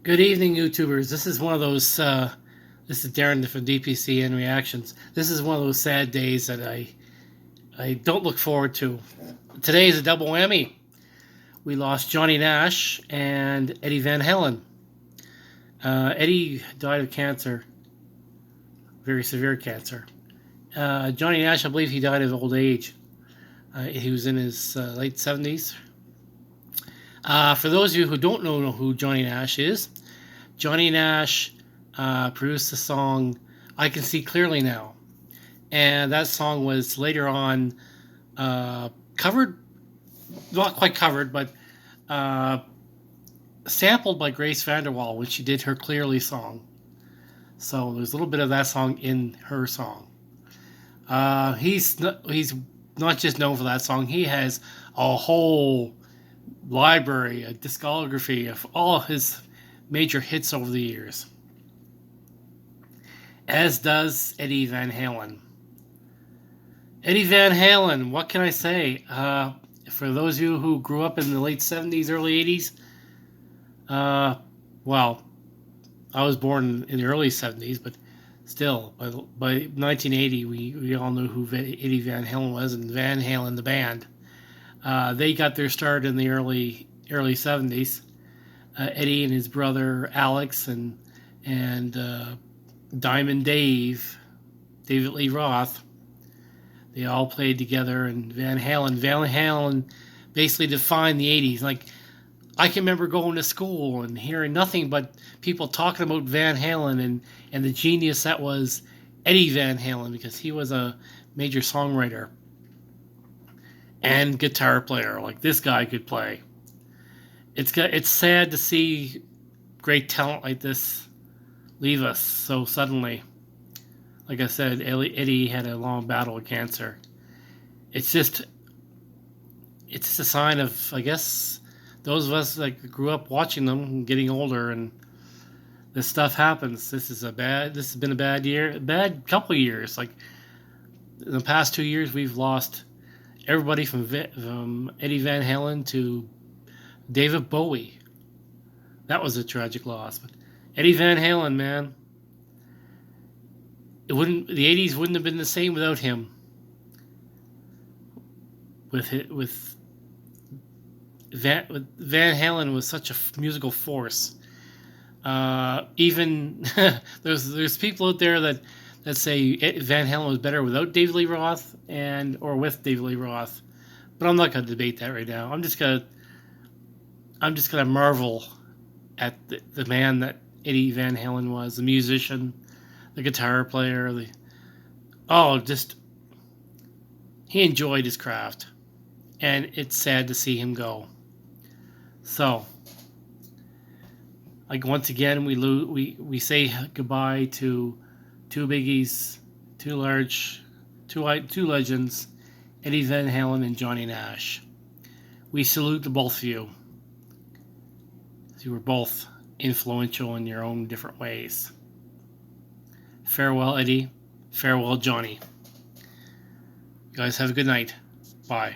Good evening, YouTubers. This is one of those. This is Darren from DPCN Reactions. This is one of those sad days that I don't look forward to. Today is a double whammy. We lost Johnny Nash and Eddie Van Halen. Eddie died of cancer, very severe cancer. Johnny Nash, I believe he died of old age. He was in his late 70s. For those of you who don't know who Johnny Nash is, Johnny Nash produced the song I Can See Clearly Now. And that song was later on covered, not quite covered, but sampled by Grace VanderWaal when she did her Clearly song. So there's a little bit of that song in her song. He's not just known for that song. He has a whole library, a discography of all his major hits over the years, as does Eddie Van Halen. Eddie Van Halen, what can I say? For those of you who grew up in the late 70s, early 80s, well, I was born in the early 70s, but still, by 1980, we all knew who Eddie Van Halen was, and Van Halen, the band. They got their start in the early 70s. Eddie and his brother Alex and Diamond David Lee Roth, they all played together. And Van Halen basically defined the 80s. Like, I can remember going to school and hearing nothing but people talking about Van Halen and the genius that was Eddie Van Halen, because he was a major songwriter and guitar player. Like, this guy could play. It's sad to see great talent like this leave us so suddenly. Like I said, Eddie had a long battle with cancer. It's just a sign of, I guess, those of us that grew up watching them and getting older, and this stuff happens. This has been a bad couple of years. Like, in the past 2 years, we've lost everybody from Eddie Van Halen to David Bowie. That was a tragic loss. But Eddie Van Halen, man, the 80s wouldn't have been the same without him. With Van Halen was such a musical force. Even there's people out there that say Van Halen was better without David Lee Roth or with David Lee Roth. But I'm not going to debate that right now. I'm just gonna marvel at the man that Eddie Van Halen was, the musician, the guitar player, he enjoyed his craft, and it's sad to see him go. So, like, once again, we say goodbye to two biggies, two legends, Eddie Van Halen and Johnny Nash. We salute the both of you. You were both influential in your own different ways. Farewell, Eddie. Farewell, Johnny. You guys have a good night. Bye.